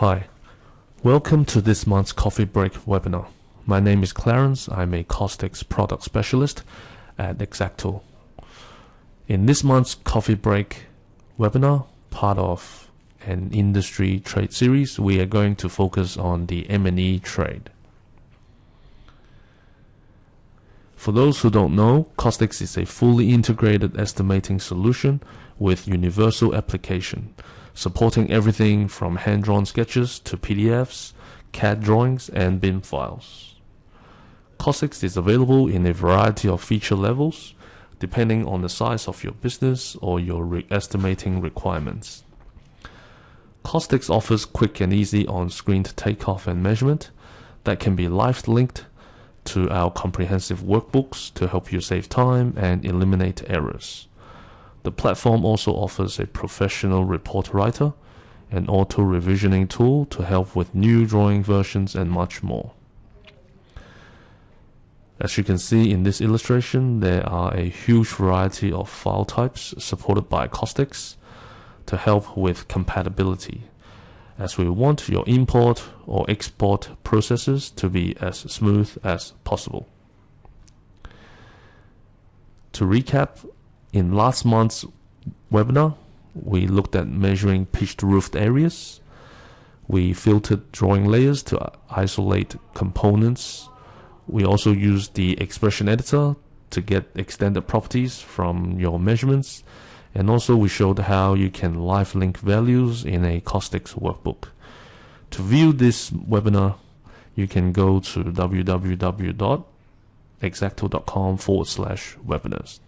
Hi, welcome to this month's Coffee Break webinar. My name is Clarence. I'm a CostX product specialist at X-Acto. In this month's Coffee Break webinar, part of an industry trade series, we are going to focus on the M&E trade. For those who don't know, CostX is a fully integrated estimating solution with universal application, supporting everything from hand-drawn sketches to PDFs, CAD drawings, and BIM files. CostX is available in a variety of feature levels, depending on the size of your business or your estimating requirements. CostX offers quick and easy on-screen takeoff and measurement that can be live-linked to our comprehensive workbooks to help you save time and eliminate errors. The platform also offers a professional report writer, an auto-revisioning tool to help with new drawing versions, and much more. As you can see in this illustration, there are a huge variety of file types supported by CostX to help with compatibility, as we want your import or export processes to be as smooth as possible. To recap, in last month's webinar, we looked at measuring pitched roofed areas. We filtered drawing layers to isolate components. We also used the expression editor to get extended properties from your measurements. And also we showed how you can live link values in a CostX workbook. To view this webinar, you can go to www.exacto.com/webinars.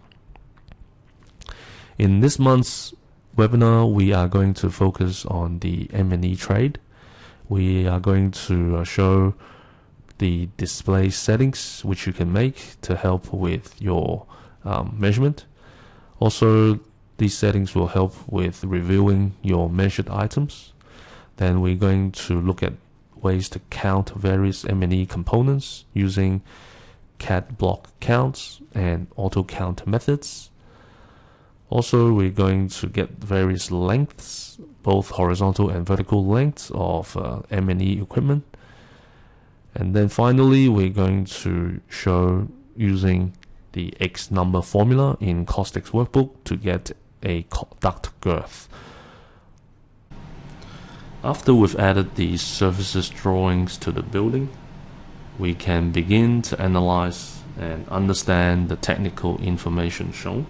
In this month's webinar, we are going to focus on the M&E trade. We are going to show the display settings which you can make to help with your measurement. Also, these settings will help with reviewing your measured items. Then we're going to look at ways to count various M&E components using CAD block counts and Autocount methods. Also, we're going to get various lengths, both horizontal and vertical lengths of M&E equipment. And then finally, we're going to show using the XNUMBER formula in CostX workbook to get a duct girth. After we've added the surfaces drawings to the building, we can begin to analyze and understand the technical information shown.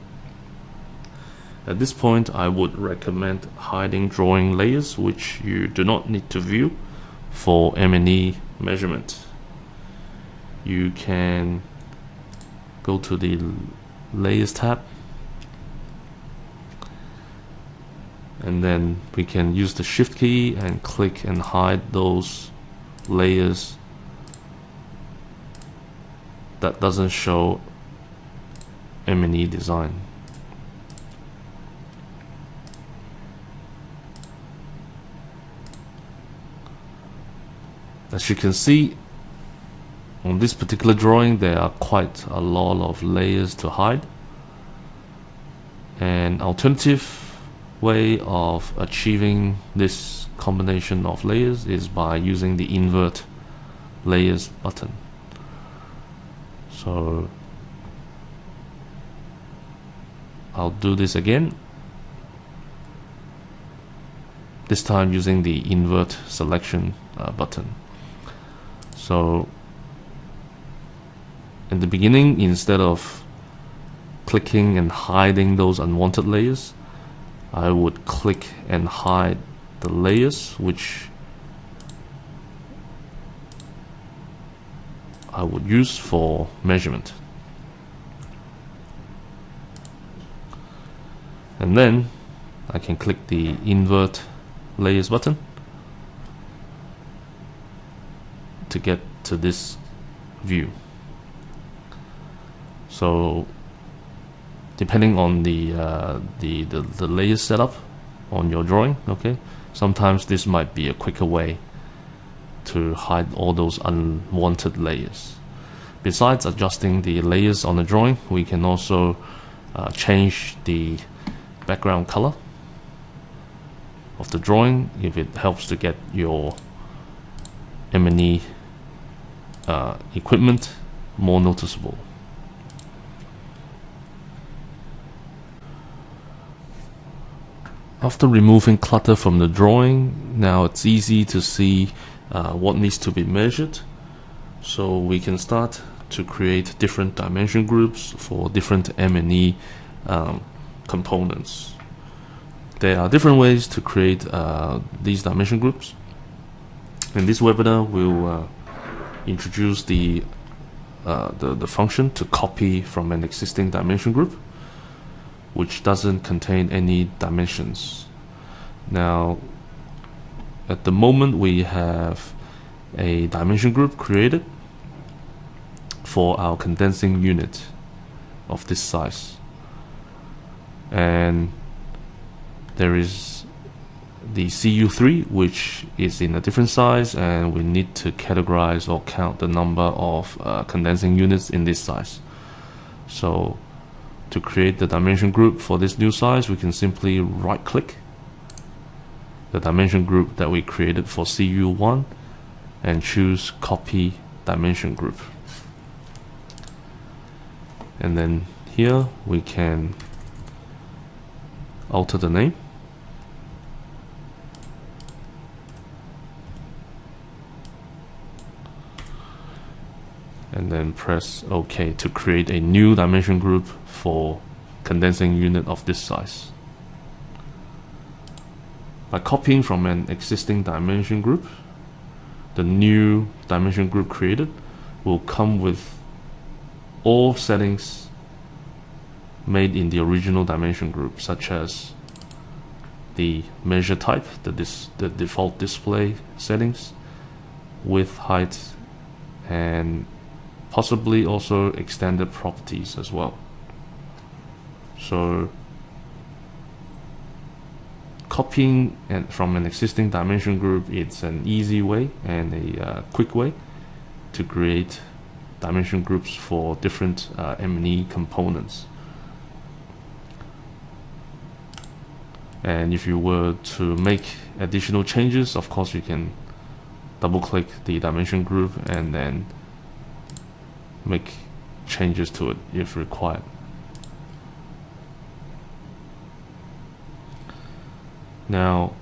At this point, I would recommend hiding drawing layers which you do not need to view for M&E measurement. You can go to the Layers tab, and then we can use the Shift key and click and hide those layers that doesn't show M&E design. As you can see, on this particular drawing, there are quite a lot of layers to hide. An alternative way of achieving this combination of layers is by using the invert layers button. So I'll do this again, this time using the invert selection button. So in the beginning, instead of clicking and hiding those unwanted layers, I would click and hide the layers which I would use for measurement. And then I can click the invert layers button to get to this view. So depending on the layer setup on your drawing, okay, sometimes this might be a quicker way to hide all those unwanted layers. Besides adjusting the layers on the drawing, we can also change the background color of the drawing if it helps to get your M&E equipment more noticeable. After removing clutter from the drawing, now it's easy to see what needs to be measured. So we can start to create different dimension groups for different M&E components. There are different ways to create these dimension groups. In this webinar, we'll introduce the function to copy from an existing dimension group, which doesn't contain any dimensions. Now, at the moment, we have a dimension group created for our condensing unit of this size, and there is the CU3, which is in a different size, and we need to categorize or count the number of condensing units in this size. So to create the dimension group for this new size, we can simply right click the dimension group that we created for CU1 and choose copy dimension group. And then here we can alter the name. And then press OK to create a new dimension group for condensing unit of this size. By copying from an existing dimension group, the new dimension group created will come with all settings made in the original dimension group, such as the measure type, the default display settings, width, height, and possibly also extended properties as well. So copying from an existing dimension group, it's an easy way and a quick way to create dimension groups for different M&E components. And if you were to make additional changes, of course you can double click the dimension group and then make changes to it if required. Now,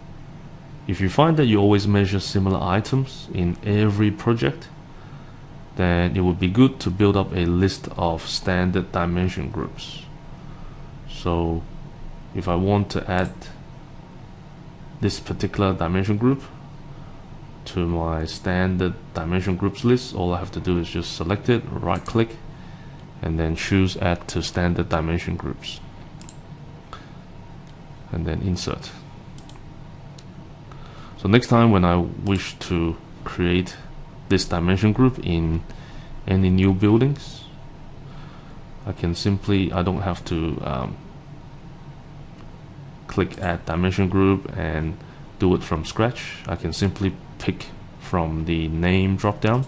if you find that you always measure similar items in every project, then it would be good to build up a list of standard dimension groups. So if I want to add this particular dimension group to my standard dimension groups list, all I have to do is just select it, right click, and then choose add to standard dimension groups, and then insert. So next time when I wish to create this dimension group in any new buildings, I can simply, I don't have to click add dimension group and do it from scratch. I can simply pick from the name drop down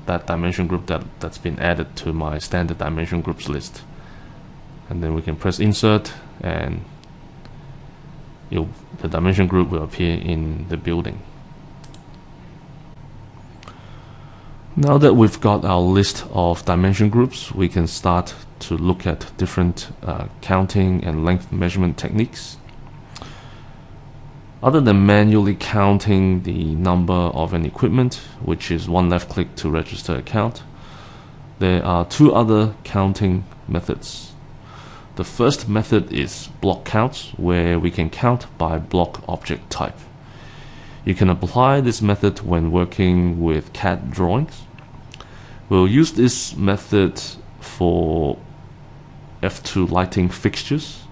that dimension group that's been added to my standard dimension groups list, and then we can press insert, and the dimension group will appear in the building. Now that we've got our list of dimension groups, we can start to look at different counting and length measurement techniques. Other than manually counting the number of an equipment, which is one left click to register a count, there are two other counting methods. The first method is block counts, where we can count by block object type. You can apply this method when working with CAD drawings. We'll use this method for F2 lighting fixtures.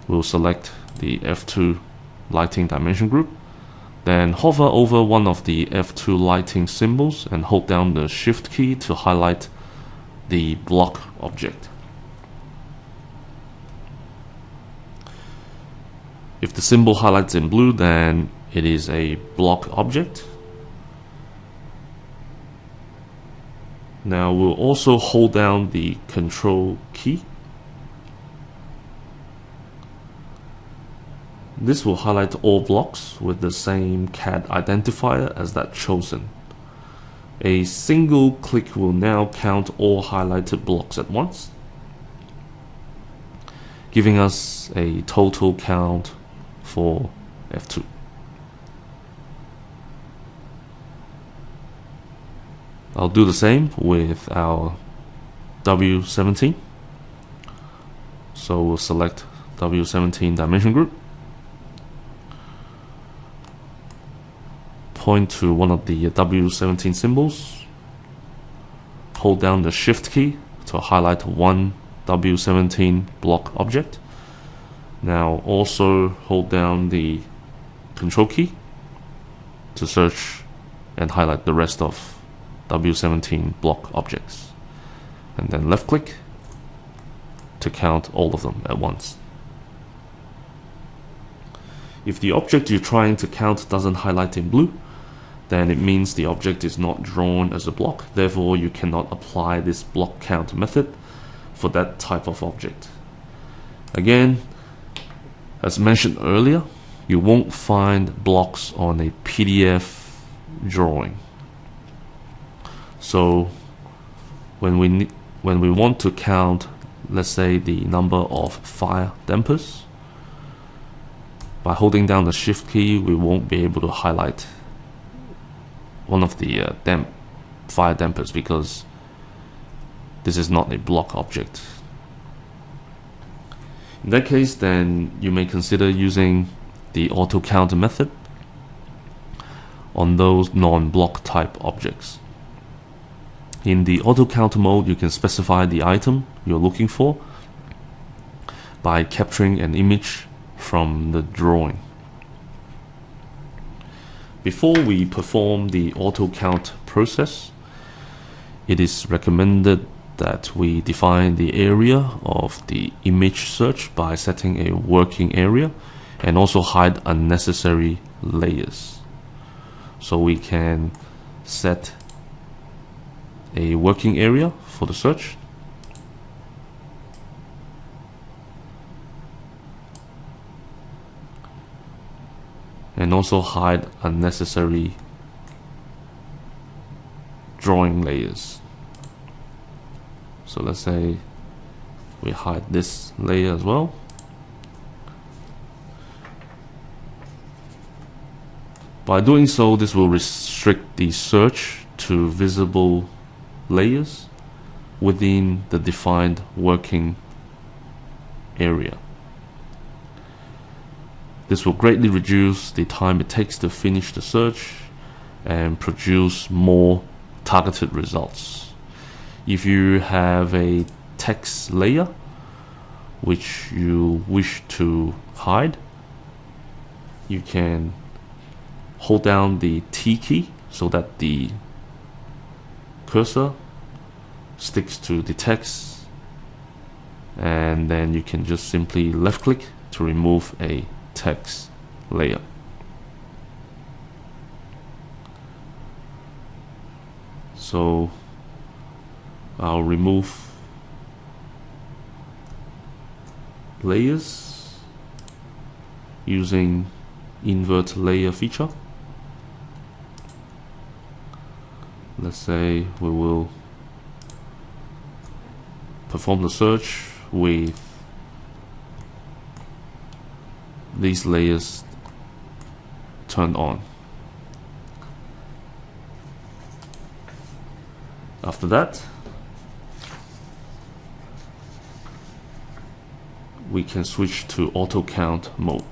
We'll select the F2 lighting dimension group, then hover over one of the F2 lighting symbols and hold down the shift key to highlight the block object. If the symbol highlights in blue, then it is a block object. Now we'll also hold down the control key. This will highlight all blocks with the same CAD identifier as that chosen. A single click will now count all highlighted blocks at once, giving us a total count for F2. I'll do the same with our W17. So we'll select W17 dimension group, point to one of the W17 symbols, hold down the Shift key to highlight one W17 block object. Now also hold down the Control key to search and highlight the rest of W17 block objects, and then left click to count all of them at once. If the object you're trying to count doesn't highlight in blue, then it means the object is not drawn as a block. Therefore, you cannot apply this block count method for that type of object. Again, as mentioned earlier, you won't find blocks on a PDF drawing. So when we want to count, let's say, the number of fire dampers, by holding down the Shift key, we won't be able to highlight one of the fire dampers because this is not a block object. In that case, then you may consider using the Autocount method on those non-block type objects. In the Autocount mode, you can specify the item you're looking for by capturing an image from the drawing. Before we perform the Autocount process, it is recommended that we define the area of the image search by setting a working area and also hide unnecessary layers. So we can set a working area for the search, and also hide unnecessary drawing layers. So let's say we hide this layer as well. By doing so, this will restrict the search to visible layers within the defined working area. This will greatly reduce the time it takes to finish the search and produce more targeted results. If you have a text layer which you wish to hide, you can hold down the T key so that the cursor sticks to the text, and then you can just simply left click to remove a text layer. So I'll remove layers using invert layer feature. Let's say we will perform the search with these layers turned on. After that, we can switch to auto count mode.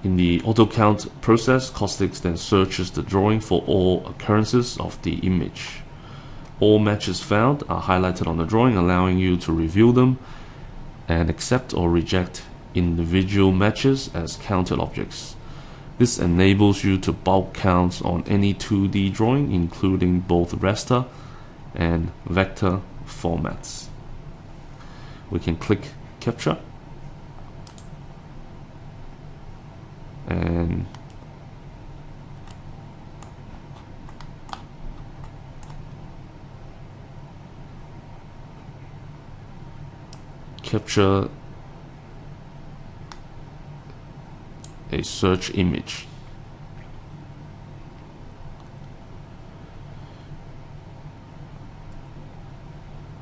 In the auto count process, CostX then searches the drawing for all occurrences of the image. All matches found are highlighted on the drawing, allowing you to review them and accept or reject individual matches as counted objects. This enables you to bulk count on any 2D drawing, including both raster and vector formats. We can click capture and capture a search image.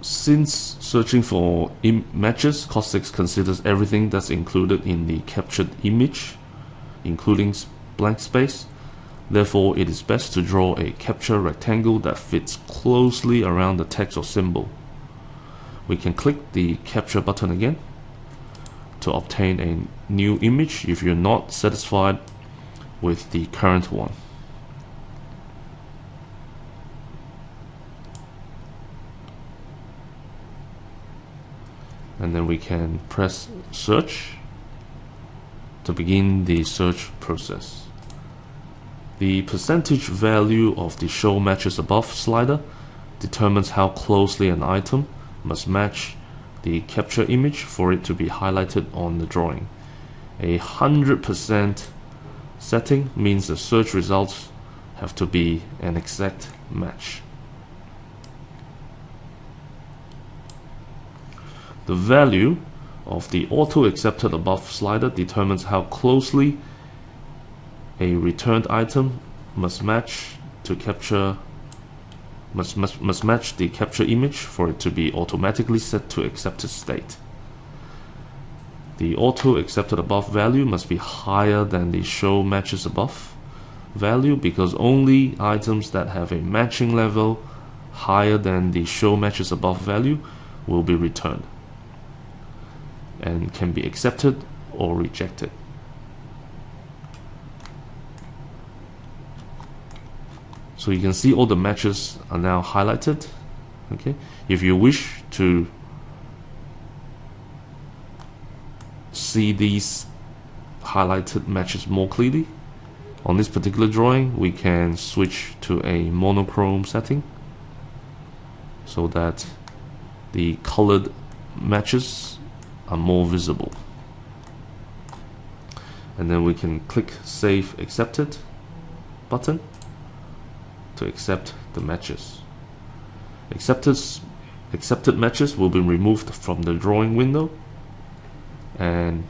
Since searching for matches, CostX considers everything that's included in the captured image, including blank space. Therefore, it is best to draw a capture rectangle that fits closely around the text or symbol. We can click the capture button again to obtain a new image if you're not satisfied with the current one. And then we can press search to begin the search process. The percentage value of the show matches above slider determines how closely an item must match the capture image for it to be highlighted on the drawing. 100% setting means the search results have to be an exact match. The value of the auto accepted above slider determines how closely a returned item must match to capture must match the capture image for it to be automatically set to accepted state. The auto accepted above value must be higher than the show matches above value, because only items that have a matching level higher than the show matches above value will be returned and can be accepted or rejected. So you can see all the matches are now highlighted. Okay, if you wish to see these highlighted matches more clearly, on this particular drawing we can switch to a monochrome setting so that the colored matches are more visible. And then we can click Save Accepted button to accept the matches. Accepted matches will be removed from the drawing window and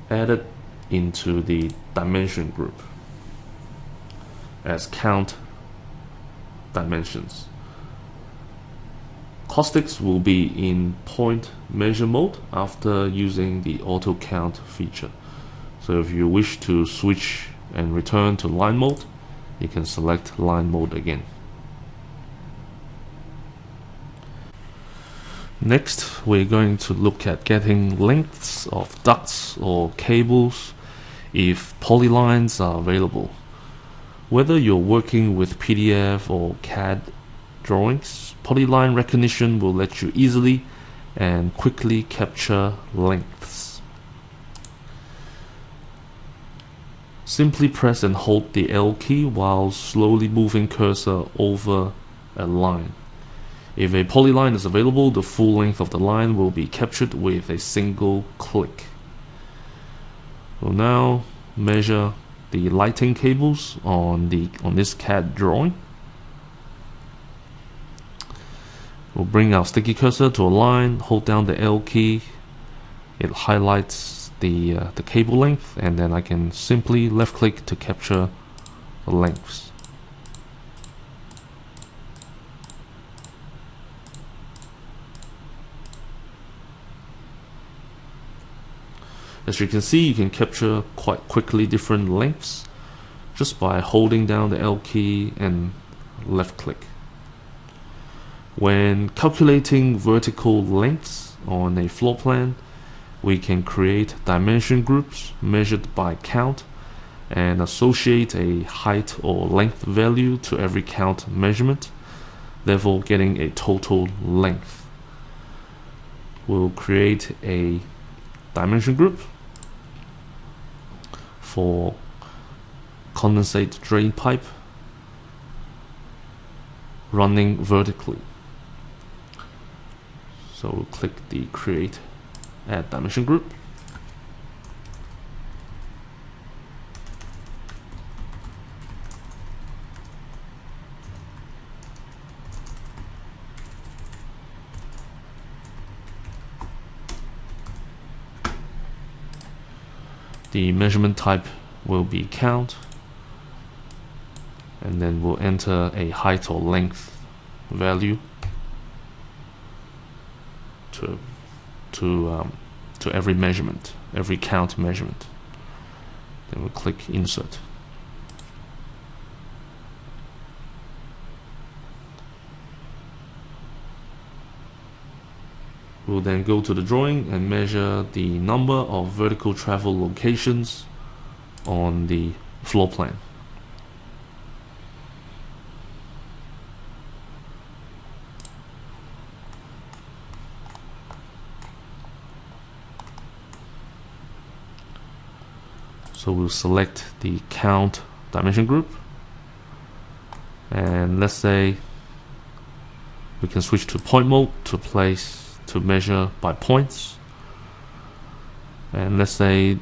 added into the dimension group as count dimensions. CostX will be in point measure mode after using the auto count feature. So if you wish to switch and return to line mode, you can select line mode again. Next, we're going to look at getting lengths of ducts or cables if polylines are available. Whether you're working with PDF or CAD drawings, polyline recognition will let you easily and quickly capture lengths. Simply press and hold the L key while slowly moving cursor over a line. If a polyline is available, the full length of the line will be captured with a single click. We'll now measure the lighting cables on this CAD drawing. We'll bring our sticky cursor to a line, hold down the L key, it highlights the cable length, and then I can simply left click to capture the lengths. As you can see, you can capture quite quickly different lengths just by holding down the L key and left click. When calculating vertical lengths on a floor plan, we can create dimension groups measured by count and associate a height or length value to every count measurement, therefore getting a total length. We'll create a dimension group for condensate drain pipe running vertically. So we'll click the Create Add Dimension Group. The measurement type will be count, and then we'll enter a height or length value to every measurement, every count measurement. Then we'll click insert. We'll then go to the drawing and measure the number of vertical travel locations on the floor plan. So we'll select the count dimension group, and let's say we can switch to point mode to measure by points. And let's say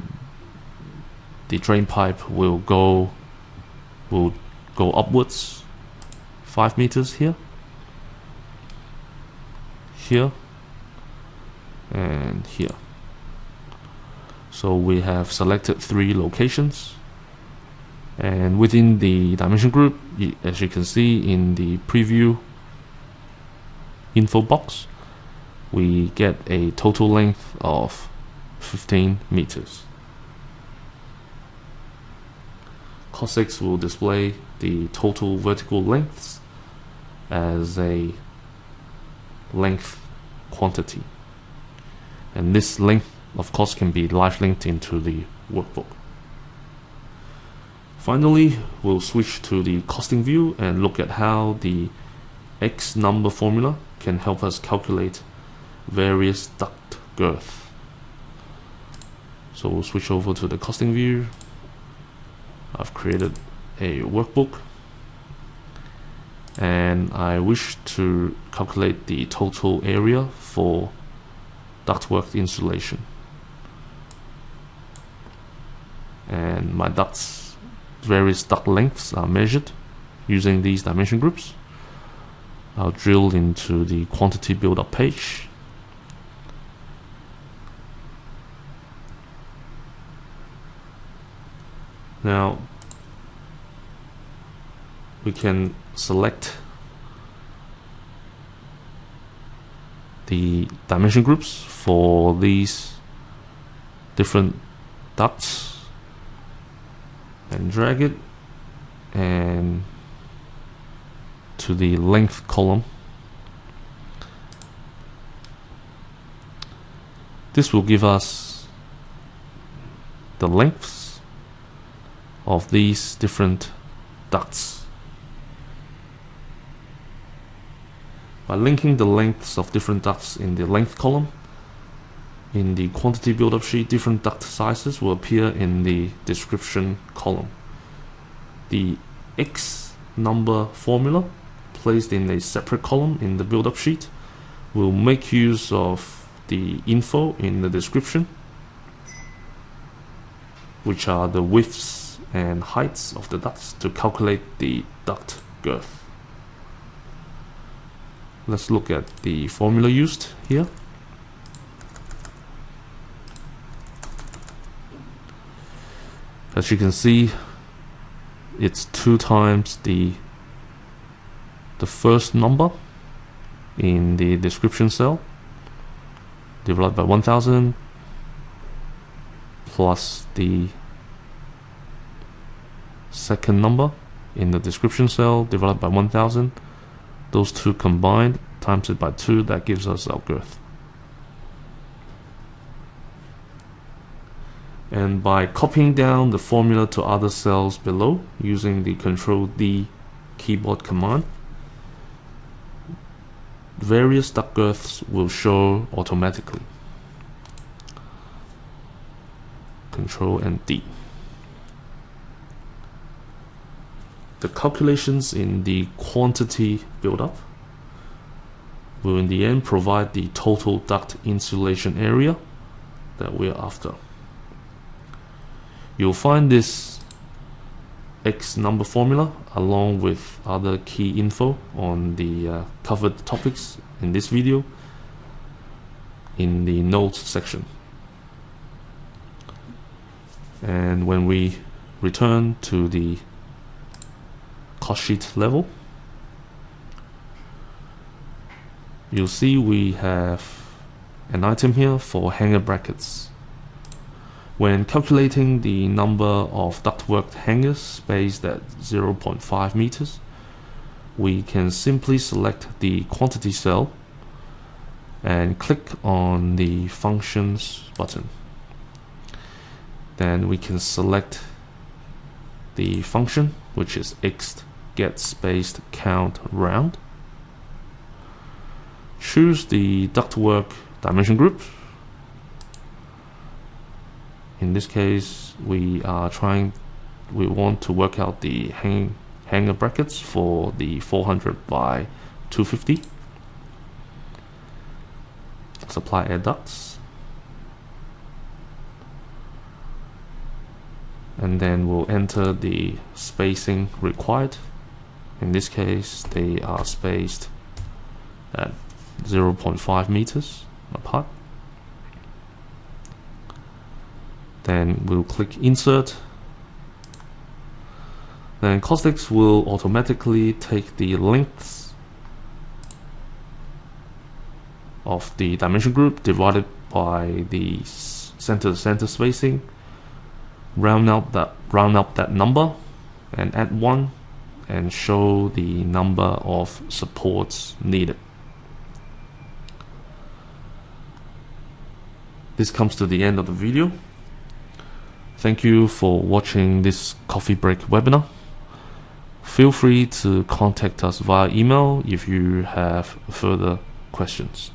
the drain pipe will go upwards 5 meters here, and here. So we have selected 3 locations, and within the dimension group, as you can see in the preview info box, we get a total length of 15 meters. CostX will display the total vertical lengths as a length quantity, and this length of course can be live linked into the workbook. Finally, we'll switch to the costing view and look at how the XNUMBER formula can help us calculate various duct girth. So we'll switch over to the costing view. I've created a workbook, and I wish to calculate the total area for ductwork insulation. And my various duct lengths are measured using these dimension groups. I'll drill into the quantity build-up page. Now we can select the dimension groups for these different ducts and drag it and to the length column. This will give us the lengths of these different ducts. By linking the lengths of different ducts in the length column, in the quantity build-up sheet, different duct sizes will appear in the description column. The XNUMBER formula, placed in a separate column in the build-up sheet, will make use of the info in the description, which are the widths and heights of the ducts, to calculate the duct girth. Let's look at the formula used here. As you can see, it's 2 times the first number in the description cell divided by 1000 plus the second number in the description cell divided by 1000. Those 2 combined times it by 2, that gives us our girth. And by copying down the formula to other cells below using the Ctrl-D keyboard command, various duct girths will show automatically. Ctrl and D. The calculations in the quantity build-up will in the end provide the total duct insulation area that we're after. You'll find this XNUMBER formula along with other key info on the covered topics in this video in the notes section. And when we return to the cost sheet level, you'll see we have an item here for hanger brackets. When calculating the number of ductwork hangers spaced at 0.5 meters, we can simply select the quantity cell and click on the functions button. Then we can select the function, which is x_get_spaced_count_round. Choose the ductwork dimension group. In this case, we want to work out the hanger brackets for the 400 by 250. Supply air ducts, and then we'll enter the spacing required. In this case, they are spaced at 0.5 meters apart. Then we'll click insert. Then CostX will automatically take the lengths of the dimension group divided by the center to center spacing, round up that number and add 1, and show the number of supports needed. This comes to the end of the video. Thank you for watching this coffee break webinar. Feel free to contact us via email if you have further questions.